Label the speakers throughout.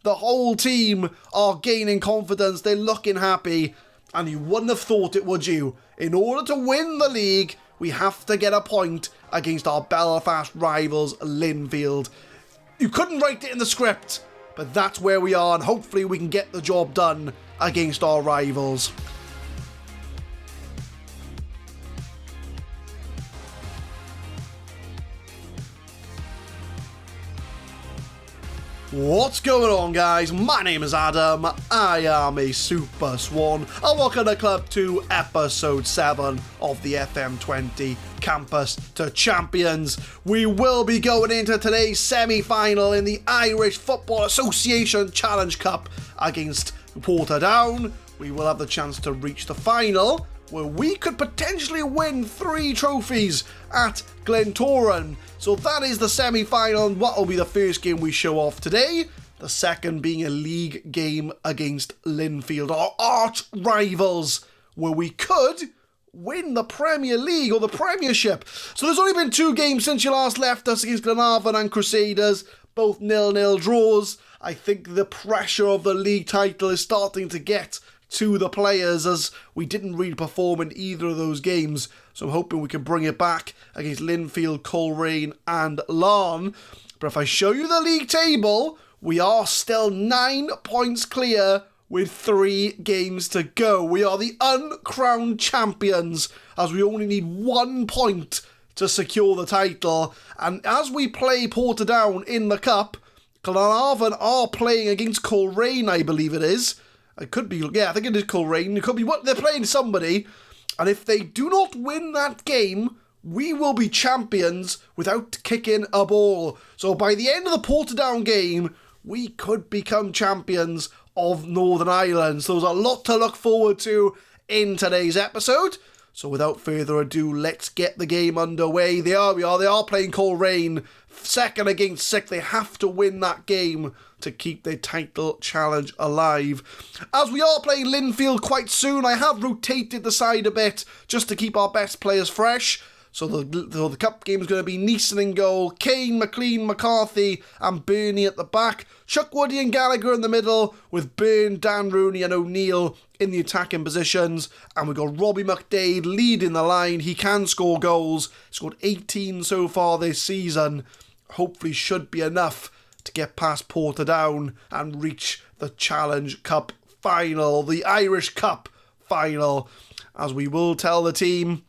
Speaker 1: The whole team are gaining confidence. They're looking happy. And you wouldn't have thought it, would you? In order to win the league, we have to get a point against our Belfast rivals, Linfield. You couldn't write it in the script, but that's where we are, and hopefully we can get the job done against our rivals. What's going on, guys? My name is Adam, I am a Super Swan, and welcome to Club 2, Episode 7 of the FM20 Campus to Champions. We will be going into today's semi-final in the Irish Football Association Challenge Cup against Portadown. We will have the chance to reach the final, where we could potentially win 3 trophies at Glentoran. So that is the semi-final, and what will be the first game we show off today. The second being a league game against Linfield, our arch rivals, where we could win the Premier League or the Premiership. So there's only been 2 games since you last left us against Glentoran and Crusaders, both 0-0 draws. I think the pressure of the league title is starting to get to the players, as we didn't really perform in either of those games. So I'm hoping we can bring it back against Linfield, Coleraine and Larne. But if I show you the league table, we are still 9 points clear with 3 games to go. We are the uncrowned champions, as we only need 1 point to secure the title. And as we play Portadown in the cup, Glentoran are playing against Coleraine, I believe it is. It could be, yeah, I think it is Coleraine. It could be what they're playing somebody. And if they do not win that game, we will be champions without kicking a ball. So by the end of the Portadown game, we could become champions of Northern Ireland. So there's a lot to look forward to in today's episode. So without further ado, let's get the game underway. They are playing Coleraine. 2nd against 6th. They have to win that game to keep their title challenge alive. As we are playing Linfield quite soon, I have rotated the side a bit just to keep our best players fresh. So the cup game is going to be Neeson in goal, Kane, McLean, McCarthy and Bernie at the back, Chuckwoody and Gallagher in the middle, with Byrne, Dan Rooney and O'Neill in the attacking positions. And we've got Robbie McDade leading the line. He can score goals. Scored 18 so far this season. Hopefully should be enough to get past Portadown and reach the Challenge Cup final, the Irish Cup final, as we will tell the team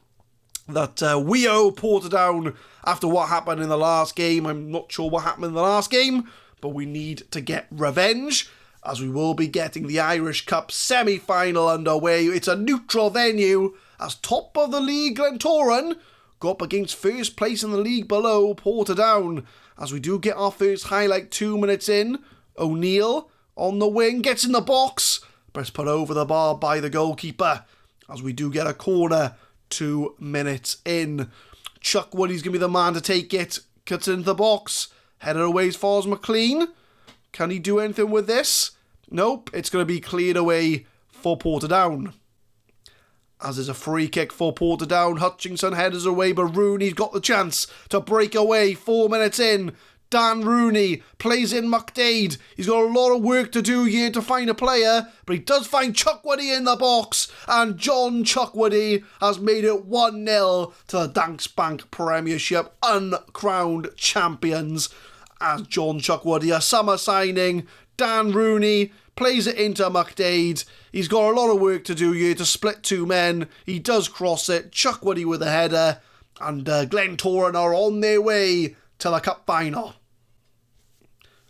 Speaker 1: that we owe Portadown after what happened in the last game. I'm not sure what happened in the last game, but we need to get revenge, as we will be getting the Irish Cup semi-final underway. It's a neutral venue, as top of the league Glentoran go up against first place in the league below, Portadown. As we do get our first highlight 2 minutes in, O'Neill on the wing, gets in the box, but it's put over the bar by the goalkeeper, as we do get a corner 2 minutes in. Chuckwoody's going to be the man to take it, cuts into the box, headed away as far as McLean. Can he do anything with this? Nope, it's going to be cleared away for Portadown. As there's a free kick for Portadown, Hutchinson headers away, but Rooney's got the chance to break away 4 minutes in. Dan Rooney plays in McDade. He's got a lot of work to do here to find a player, but he does find Chuckwoody in the box, and John Chuckwoody has made it 1-0 to the Danks Bank Premiership uncrowned champions. As John Chuckwoody, a summer signing, Dan Rooney plays it into McDade. He's got a lot of work to do here to split 2 men. He does cross it. Chuckwoody with a header. And Glentoran are on their way to the cup final.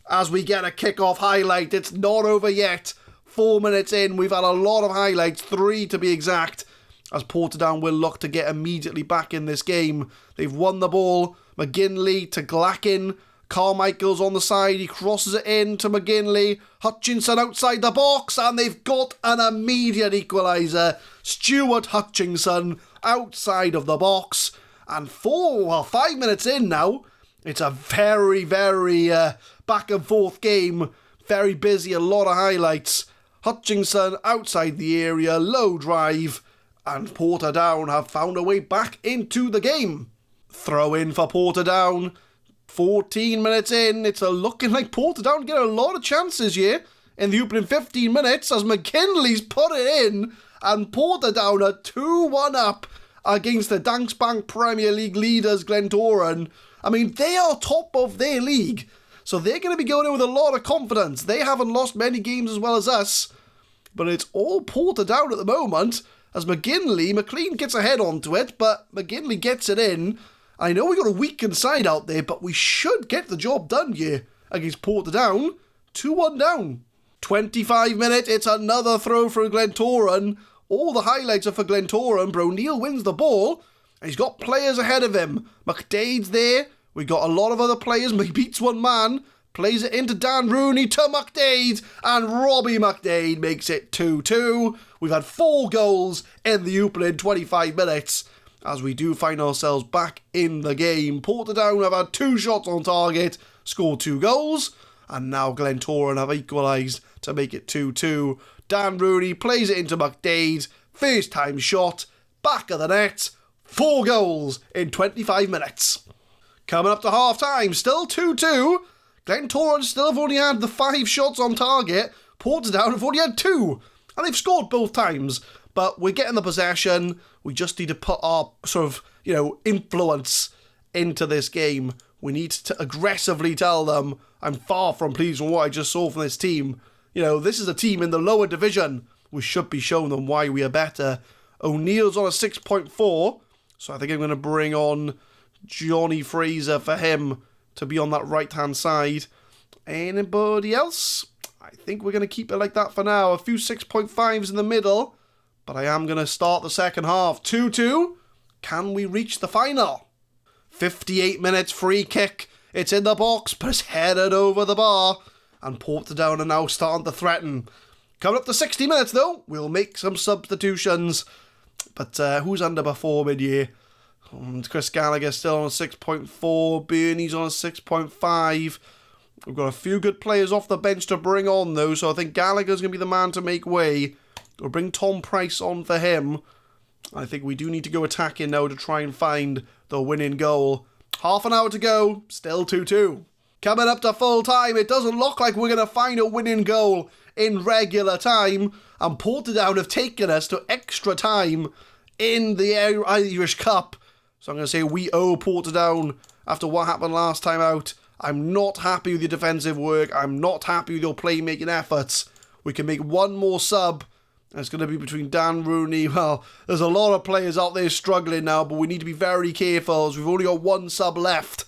Speaker 1: As we get a kick-off highlight, it's not over yet. 4 minutes in, we've had a lot of highlights, 3 to be exact, as Portadown will look to get immediately back in this game. They've won the ball. McGinley to Glackin. Carmichael's on the side, he crosses it in to McGinley. Hutchinson outside the box, and they've got an immediate equaliser. Stuart Hutchinson outside of the box. And 5 minutes in now, it's a very, very back and forth game. Very busy, a lot of highlights. Hutchinson outside the area, low drive, and Portadown have found a way back into the game. Throw in for Portadown. 14 minutes in, it's looking like Portadown get a lot of chances here in the opening 15 minutes as McKinley's put it in and Portadown are 2-1 up against the Danks Bank Premier League leaders Glentoran. I mean, they are top of their league, so they're going to be going in with a lot of confidence. They haven't lost many games as well as us, but it's all Portadown at the moment as McLean gets a head onto it, but McGinley gets it in. I know we got a weakened side out there, but we should get the job done here against Portadown. 2-1 down. 25 minutes, it's another throw for Glentoran. All the highlights are for Glentoran, but O'Neill wins the ball, and he's got players ahead of him. McDade's there. We got a lot of other players. He beats one man, plays it into Dan Rooney to McDade, and Robbie McDade makes it 2-2. We've had 4 goals in the opening 25 minutes, as we do find ourselves back in the game. Portadown have had 2 shots on target, scored 2 goals, and now Glentoran have equalised to make it 2-2. Dan Rooney plays it into McDade, first time shot, back of the net, 4 goals in 25 minutes. Coming up to half time, still 2-2. Glentoran still have only had the 5 shots on target. Portadown have only had 2, and they've scored both times. But we're getting the possession. We just need to put our sort of, influence into this game. We need to aggressively tell them, I'm far from pleased with what I just saw from this team. This is a team in the lower division. We should be showing them why we are better. O'Neill's on a 6.4, so I think I'm going to bring on Johnny Fraser for him to be on that right-hand side. Anybody else? I think we're going to keep it like that for now. A few 6.5s in the middle, but I am going to start the second half. 2-2. Can we reach the final? 58 minutes, free kick. It's in the box, but it's headed over the bar. And Portadown are now starting to threaten. Coming up to 60 minutes, though, we'll make some substitutions. But who's underperforming here? Chris Gallagher still on a 6.4. Bernie's on a 6.5. We've got a few good players off the bench to bring on, though, so I think Gallagher's going to be the man to make way. We'll bring Tom Price on for him. I think we do need to go attacking now to try and find the winning goal. Half an hour to go, still 2-2. Coming up to full time, it doesn't look like we're going to find a winning goal in regular time, and Portadown have taken us to extra time in the Irish Cup. So I'm going to say we owe Portadown after what happened last time out. I'm not happy with your defensive work. I'm not happy with your playmaking efforts. We can make one more sub. And it's going to be between Dan Rooney. Well, there's a lot of players out there struggling now, but we need to be very careful as we've only got one sub left.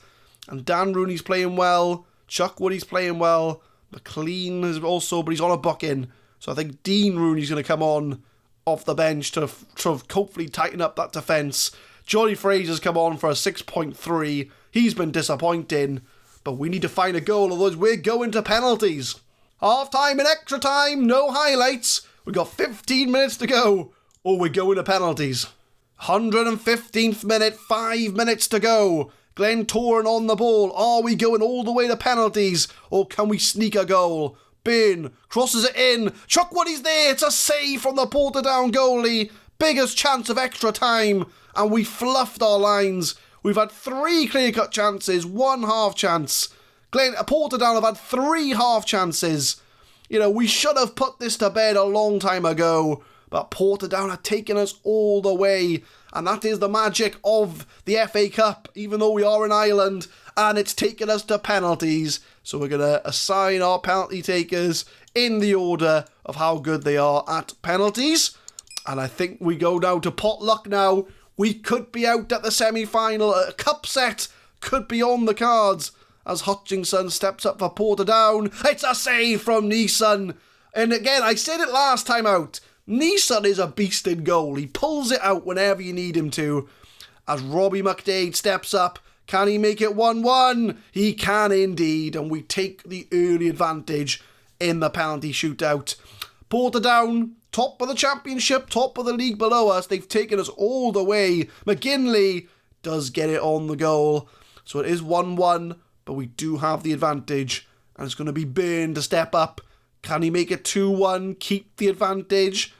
Speaker 1: And Dan Rooney's playing well. Chuck Woody's playing well. McLean is also, but he's on a booking. So I think Dean Rooney's going to come on off the bench to hopefully tighten up that defence. Johnny Fraser's come on for a 6.3. He's been disappointing. But we need to find a goal, otherwise we're going to penalties. Half time and extra time, no highlights. We've got 15 minutes to go, or we're going to penalties. 115th minute, 5 minutes to go. Glentoran on the ball. Are we going all the way to penalties, or can we sneak a goal? Byrne crosses it in. Chuck Woody's there. It's a save from the Portadown goalie. Biggest chance of extra time, and we fluffed our lines. We've had 3 clear-cut chances, 1 half chance. Portadown have had 3 half chances. We should have put this to bed a long time ago, but Portadown are taking us all the way, and that is the magic of the FA Cup, even though we are in Ireland, and it's taken us to penalties. So we're going to assign our penalty takers in the order of how good they are at penalties, and I think we go down to potluck now. We could be out at the semi-final. A cup set could be on the cards as Hutchinson steps up for Portadown. It's a save from Neeson. And again, I said it last time out. Neeson is a beast in goal. He pulls it out whenever you need him to. As Robbie McDade steps up, can he make it 1-1? He can indeed. And we take the early advantage in the penalty shootout. Portadown, top of the championship, top of the league below us. They've taken us all the way. McGinley does get it on the goal. So it is 1-1, but we do have the advantage. And it's going to be Byrne to step up. Can he make it 2-1, keep the advantage?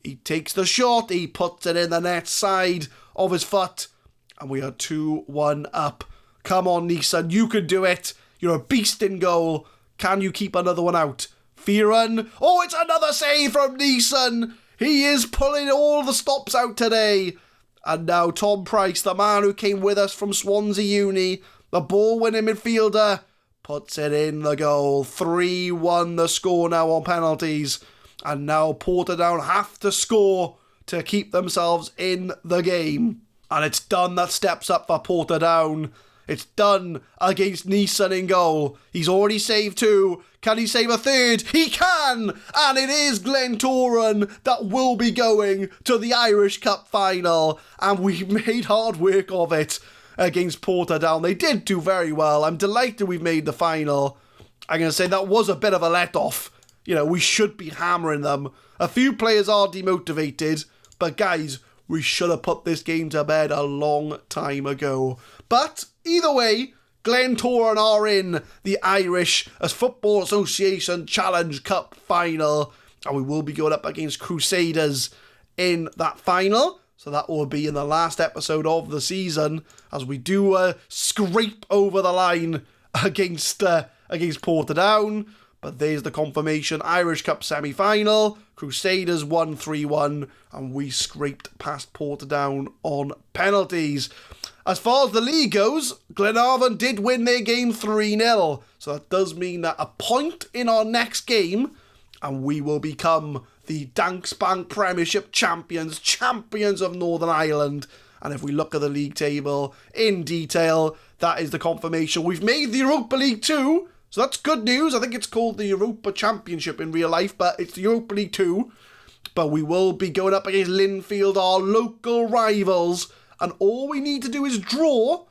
Speaker 1: He takes the shot. He puts it in the net side of his foot. And we are 2-1 up. Come on, Neeson, you can do it. You're a beast in goal. Can you keep another one out? Fearon. Oh, it's another save from Neeson. He is pulling all the stops out today. And now Tom Price, the man who came with us from Swansea Uni, the ball-winning midfielder, puts it in the goal. 3-1 the score now on penalties. And now Portadown have to score to keep themselves in the game. And it's Dunn that steps up for Portadown. It's Dunn against Neeson in goal. He's already saved 2. Can he save a 3rd? He can! And it is Glentoran that will be going to the Irish Cup final. And we made hard work of it against Portadown. They did do very well. I'm delighted we've made the final. I'm going to say that was a bit of a let-off. You know, we should be hammering them. A few players are demotivated, but guys, we should have put this game to bed a long time ago. But either way, Glentoran are in the Irish Football Association Challenge Cup final, and we will be going up against Crusaders in that final. So that will be in the last episode of the season, as we do scrape over the line against Portadown. But there's the confirmation. Irish Cup semi-final. Crusaders won 3-1. And we scraped past Portadown on penalties. As far as the league goes, Glenavon did win their game 3-0. So that does mean that a point in our next game, and we will become the Danks Banke Premiership champions of Northern Ireland. And if we look at the league table in detail, that is the confirmation. We've made the Europa League 2. So that's good news. I think it's called the Europa Championship in real life, but it's the Europa League 2. But we will be going up against Linfield, our local rivals. And all we need to do is draw,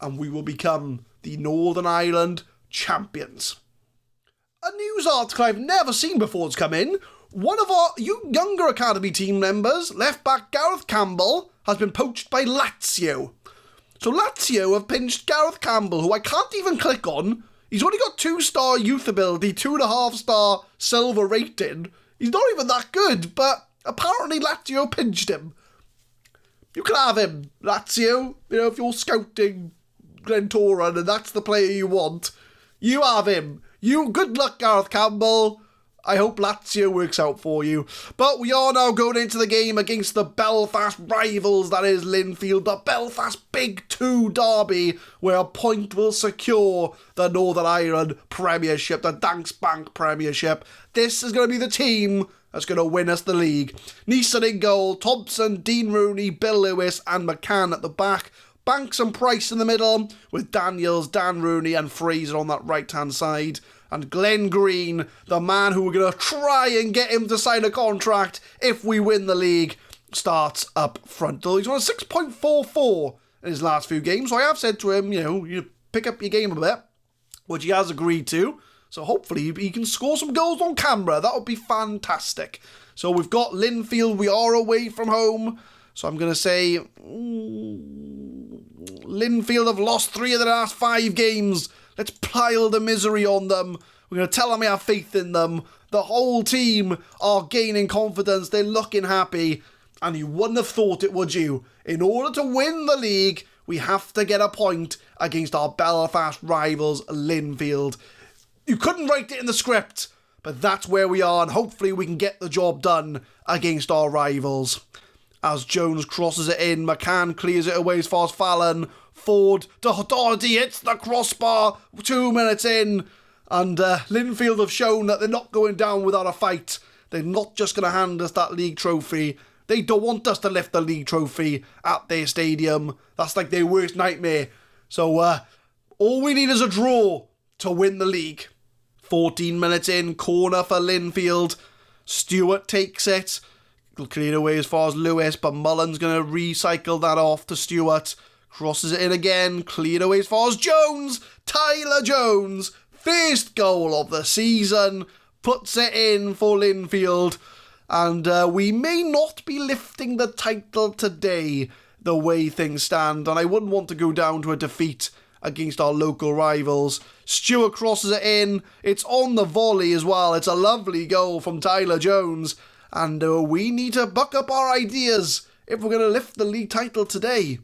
Speaker 1: and we will become the Northern Ireland champions. A news article I've never seen before has come in. One of our younger academy team members, left-back Gareth Campbell, has been poached by Lazio. So Lazio have pinched Gareth Campbell, who I can't even click on. He's only got 2-star youth ability, 2.5-star silver rating. He's not even that good, but apparently Lazio pinched him. You can have him, Lazio. You know, if you're scouting Glentoran and that's the player you want, you have him. Good luck, Gareth Campbell. I hope Lazio works out for you. But we are now going into the game against the Belfast rivals, that is Linfield, the Belfast Big 2 derby, where a point will secure the Northern Ireland Premiership, the Danks Banke Premiership. This is going to be the team that's going to win us the league. Neeson in goal, Thompson, Dean Rooney, Bill Lewis and McCann at the back. Banks and Price in the middle, with Daniels, Dan Rooney and Fraser on that right-hand side. And Glenn Green, the man who we're going to try and get him to sign a contract if we win the league, starts up front. Though he's on a 6.44 in his last few games, so I have said to him, you pick up your game a bit, which he has agreed to. So hopefully he can score some goals on camera. That would be fantastic. So we've got Linfield. We are away from home. So I'm going to say Linfield have lost 3 of the last 5 games. Let's pile the misery on them. We're going to tell them we have faith in them. The whole team are gaining confidence. They're looking happy. And you wouldn't have thought it, would you? In order to win the league, we have to get a point against our Belfast rivals, Linfield. You couldn't write it in the script, but that's where we are. And hopefully we can get the job done against our rivals. As Jones crosses it in, McCann clears it away as far as Fallon. Ford to Doherty hits the crossbar 2 minutes in. And Linfield have shown that they're not going down without a fight. They're not just going to hand us that league trophy. They don't want us to lift the league trophy at their stadium. That's like their worst nightmare. So all we need is a draw to win the league. 14 minutes in, corner for Linfield. Stewart takes it. He'll clear it away as far as Lewis, but Mullen's going to recycle that off to Stewart. Crosses it in again, cleared away as far as Jones. Tyler Jones, first goal of the season, puts it in for Linfield. And we may not be lifting the title today, the way things stand. And I wouldn't want to go down to a defeat against our local rivals. Stewart crosses it in. It's on the volley as well. It's a lovely goal from Tyler Jones. And we need to buck up our ideas if we're going to lift the league title today.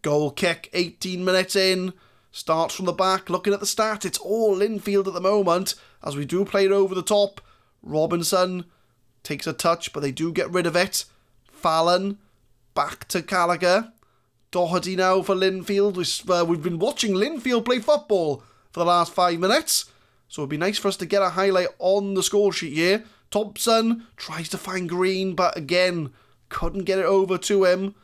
Speaker 1: Goal kick, 18 minutes in. Starts from the back. Looking at the stats, it's all Linfield at the moment, as we do play it over the top. Robinson takes a touch, but they do get rid of it. Fallon, back to Gallagher. Doherty now for Linfield. We've been watching Linfield play football for the last 5 minutes, so it'd be nice for us to get a highlight on the score sheet here. Thompson tries to find Green, but again, couldn't get it over to him,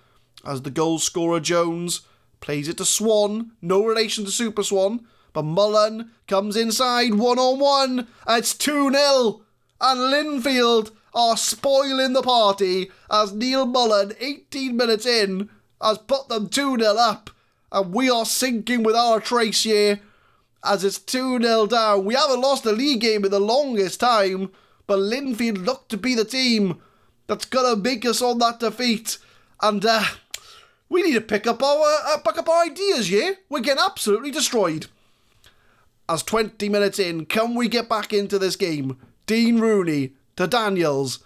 Speaker 1: as the goal scorer Jones plays it to Swan. No relation to Super Swan, but Mullen comes inside, 1-on-1, and it's 2-0, and Linfield are spoiling the party, as Neil Mullen, 18 minutes in, has put them 2-0 up, and we are sinking with our trace here, as it's 2-0 down. We haven't lost a league game in the longest time, but Linfield look to be the team that's going to make us on that defeat, and we need to pick up our ideas here. We're getting absolutely destroyed. As 20 minutes in, can we get back into this game? Dean Rooney to Daniels,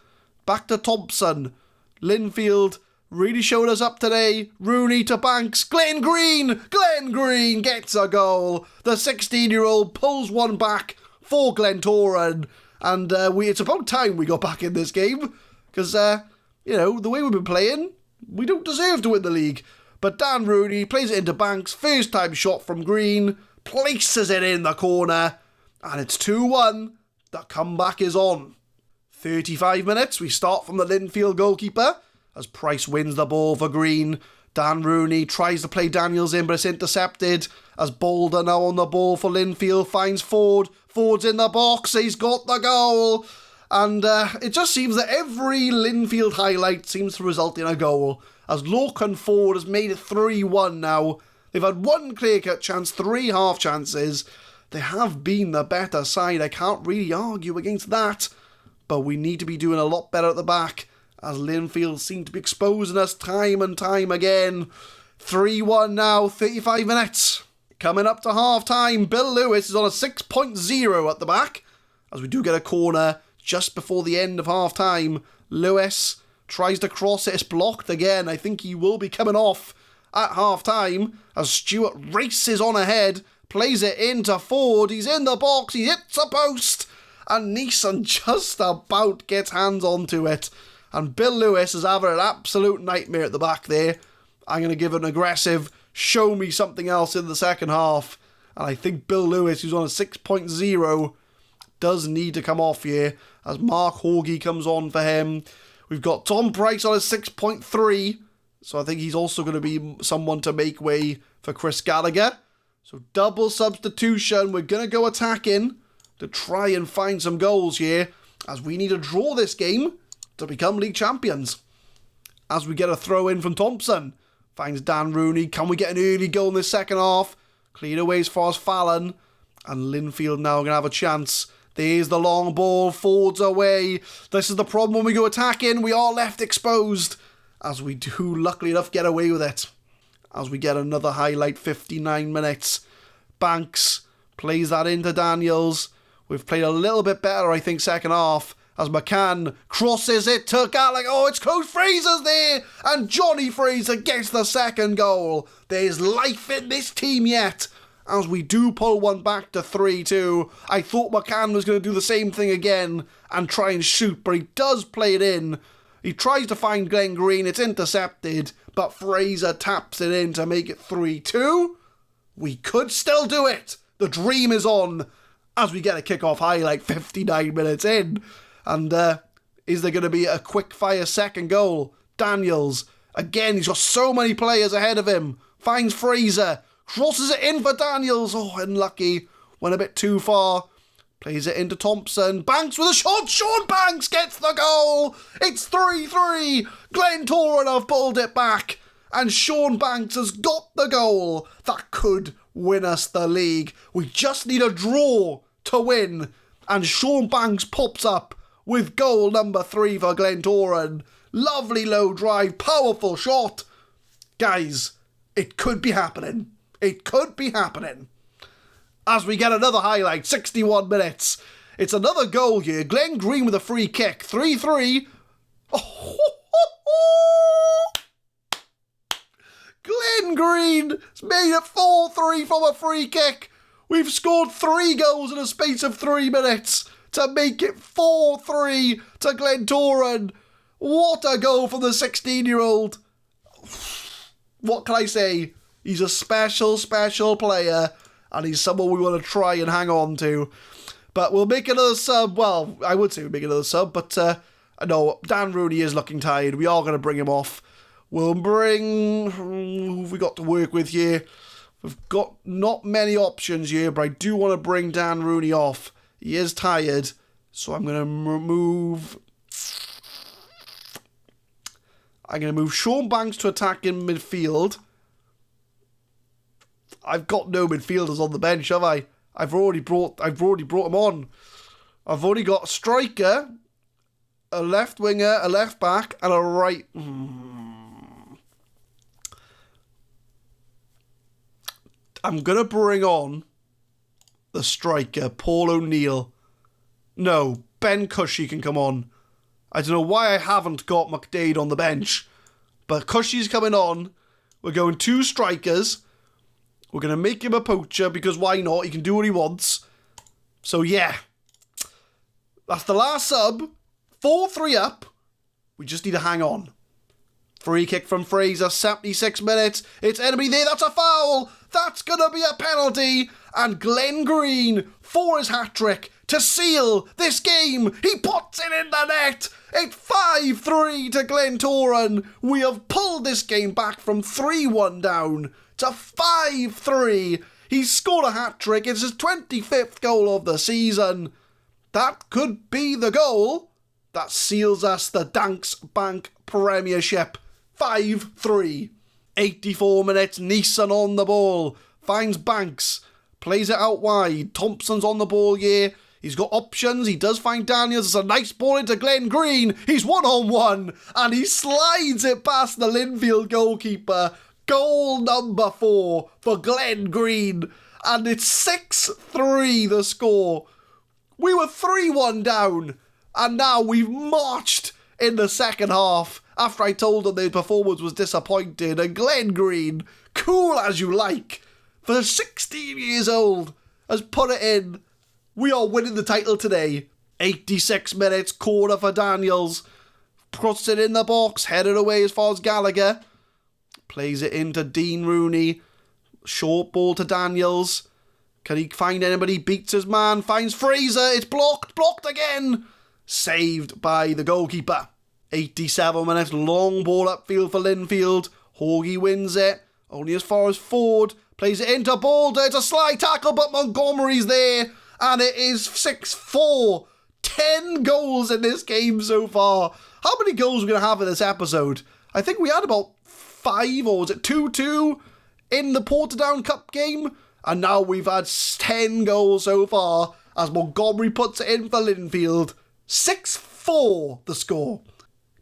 Speaker 1: back to Thompson. Linfield really showed us up today. Rooney to Banks. Glenn Green gets a goal. The 16-year-old pulls one back for Glentoran. And it's about time we got back in this game. Because, the way we've been playing, we don't deserve to win the league. But Dan Rooney plays it into Banks. First time shot from Green. Places it in the corner. And it's 2-1. The comeback is on. 35 minutes. We start from the Linfield goalkeeper, as Price wins the ball for Green. Dan Rooney tries to play Daniels in, but it's intercepted, as Boulder now on the ball for Linfield finds Ford. Ford's in the box. He's got the goal. And it just seems that every Linfield highlight seems to result in a goal, as Lorcan Ford has made it 3-1 now. They've had one clear-cut chance, 3 half chances. They have been the better side. I can't really argue against that. But we need to be doing a lot better at the back, as Linfield seem to be exposing us time and time again. 3-1 now, 35 minutes. Coming up to half-time, Bill Lewis is on a 6.0 at the back, as we do get a corner just before the end of half-time. Lewis tries to cross it, it's blocked again. I think he will be coming off at half-time, as Stewart races on ahead, plays it into Ford. He's in the box, he hits a post, and Neeson just about gets hands onto it. And Bill Lewis is having an absolute nightmare at the back there. I'm going to give an aggressive, show me something else in the second half. And I think Bill Lewis, who's on a 6.0, does need to come off here, as Mark Horgy comes on for him. We've got Tom Price on a 6.3, so I think he's also going to be someone to make way for Chris Gallagher. So double substitution. We're going to go attacking to try and find some goals here, as we need to draw this game to become league champions. As we get a throw in from Thompson, finds Dan Rooney. Can we get an early goal in this second half? Cleared away as far as Fallon, and Linfield now going to have a chance. There's the long ball, Ford's away. This is the problem when we go attacking. We are left exposed, as we do luckily enough get away with it. As we get another highlight, 59 minutes. Banks plays that into Daniels. We've played a little bit better, I think, second half, as McCann crosses it to Gallagher. Oh, it's close. Fraser's there, and Johnny Fraser gets the second goal. There's life in this team yet, as we do pull one back to 3-2. I thought McCann was going to do the same thing again and try and shoot, but he does play it in. He tries to find Glenn Green. It's intercepted, but Fraser taps it in to make it 3-2. We could still do it. The dream is on, as we get a kick-off highlight 59 minutes in. And is there going to be a quick-fire second goal? Daniels, again, he's got so many players ahead of him. Finds Fraser, crosses it in for Daniels. Oh, unlucky. Went a bit too far. Plays it into Thompson. Banks with a shot. Sean Banks gets the goal. It's 3-3. Glentoran have pulled it back, and Sean Banks has got the goal that could win us the league. We just need a draw to win, and Sean Banks pops up with goal number 3 for Glentoran. Lovely low drive, powerful shot. Guys, it could be happening. It could be happening. As we get another highlight, 61 minutes. It's another goal here. Glenn Green with a free kick. 3-3. Oh, Glenn Green has made it 4-3 from a free kick. We've scored 3 goals in a space of 3 minutes to make it 4-3 to Glentoran. What a goal from the 16-year-old. What can I say? He's a special, special player, and he's someone we want to try and hang on to. But we'll make another sub. Well, I would say we'll make another sub, but no, Dan Rooney is looking tired. We are going to bring him off. We'll bring... who have we got to work with here? We've got not many options here, but I do want to bring Dan Rooney off. He is tired, so I'm going to move... I'm going to move Sean Banks to attack in midfield. I've got no midfielders on the bench, have I? I've already brought him on. I've only got a striker, a left winger, a left back, and a right... I'm going to bring on the striker, Paul O'Neill. No, Ben Cushy can come on. I don't know why I haven't got McDade on the bench, but Cushy's coming on. We're going 2 strikers. We're going to make him a poacher because why not? He can do what he wants. So yeah, that's the last sub. 4-3 up. We just need to hang on. Free kick from Fraser, 76 minutes. It's enemy there. That's a foul. That's going to be a penalty. And Glenn Green, for his hat-trick, to seal this game. He puts it in the net. It's 5-3 to Glentoran. We have pulled this game back from 3-1 down to 5-3. He's scored a hat-trick. It's his 25th goal of the season. That could be the goal that seals us the Danks Bank Premiership. 5-3. 84 minutes, Neeson on the ball. Finds Banks. Plays it out wide. Thompson's on the ball here. He's got options. He does find Daniels. It's a nice ball into Glenn Green. He's 1-on-1. And he slides it past the Linfield goalkeeper. Goal number 4 for Glenn Green. And it's 6-3 the score. We were 3-1 down. And now we've marched in the second half after I told them their performance was disappointing. And Glenn Green, cool as you like, for 16 years old, has put it in. We are winning the title today. 86 minutes, corner for Daniels. Puts it in the box, headed away as far as Gallagher. Plays it into Dean Rooney. Short ball to Daniels. Can he find anybody? Beats his man, finds Fraser. It's blocked again. Saved by the goalkeeper. 87 minutes, long ball upfield for Linfield. Horgy wins it. Only as far as Ford. Plays it into Balder. It's a sly tackle, but Montgomery's there. And it is 6-4. 10 goals in this game so far. How many goals are we going to have in this episode? I think we had about 5, or was it 2-2 in the Portadown Cup game? And now we've had 10 goals so far as Montgomery puts it in for Linfield. 6-4 the score.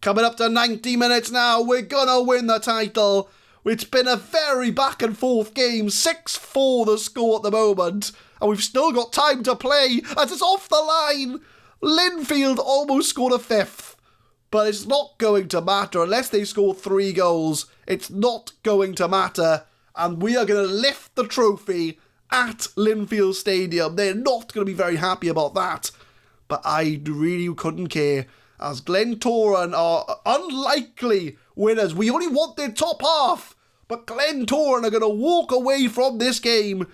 Speaker 1: Coming up to 90 minutes now. We're going to win the title. It's been a very back and forth game. 6-4 the score at the moment. And we've still got time to play as it's off the line. Linfield almost scored a 5th. But it's not going to matter unless they score 3 goals. It's not going to matter. And we are going to lift the trophy at Linfield Stadium. They're not going to be very happy about that. But I really couldn't care. As Glentoran are unlikely winners. We only want their top half. But Glentoran are going to walk away from this game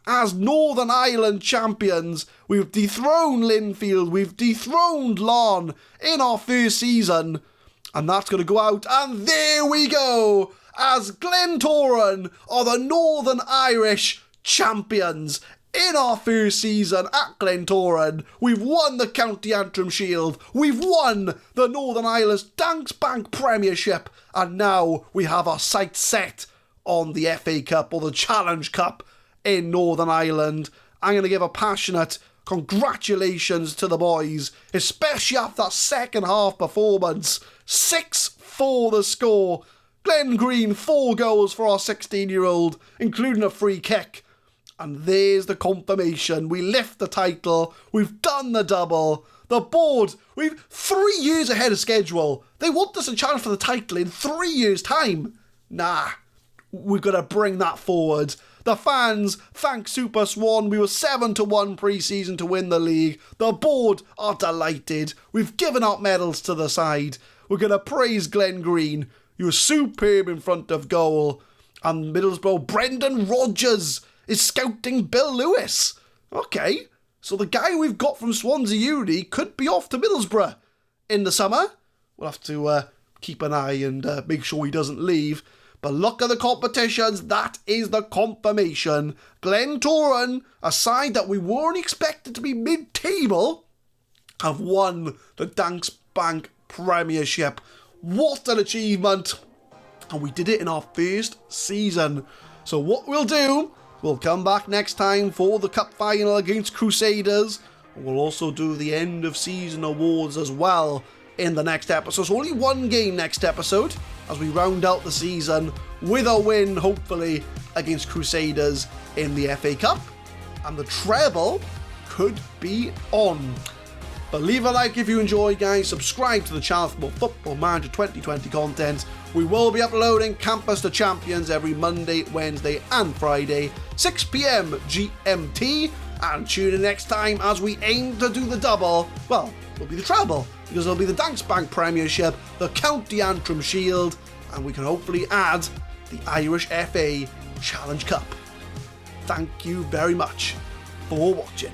Speaker 1: as Northern Ireland champions. We've dethroned Linfield. We've dethroned Larne in our first season. And that's going to go out. And there we go. As Glentoran are the Northern Irish champions. In our first season at Glentoran, we've won the County Antrim Shield. We've won the Northern Ireland's Danks Bank Premiership. And now we have our sights set on the FA Cup or the Challenge Cup in Northern Ireland. I'm going to give a passionate congratulations to the boys, especially after that second half performance. 6-4 the score. Glenn Green, 4 goals for our 16-year-old, including a free kick. And there's the confirmation. We lift the title. We've done the double. The board, we've 3 years ahead of schedule. They want us to challenge for the title in 3 years' time. Nah, we're going to bring that forward. The fans thank Super Swan. We were 7-1 pre-season to win the league. The board are delighted. We've given out medals to the side. We're going to praise Glenn Green. You were superb in front of goal. And Middlesbrough, Brendan Rodgers is scouting Bill Lewis. Okay, so the guy we've got from Swansea Uni could be off to Middlesbrough in the summer. We'll have to keep an eye and make sure he doesn't leave. But look at the competitions, that is the confirmation. Glentoran, a side that we weren't expected to be mid-table, have won the Danks Bank Premiership. What an achievement! And we did it in our first season. So what we'll do, we'll come back next time for the cup final against Crusaders. We'll also do the end of season awards as well in the next episode. So only one game next episode as we round out the season with a win, hopefully, against Crusaders in the FA Cup. And the treble could be on. But leave a like if you enjoyed, guys. Subscribe to the channel for more Football Manager 2020 content. We will be uploading Campus to Champions every Monday, Wednesday and Friday, 6 PM GMT. And tune in next time as we aim to do the double. Well, it'll be the treble, because it'll be the Danks Bank Premiership, the County Antrim Shield, and we can hopefully add the Irish FA Challenge Cup. Thank you very much for watching.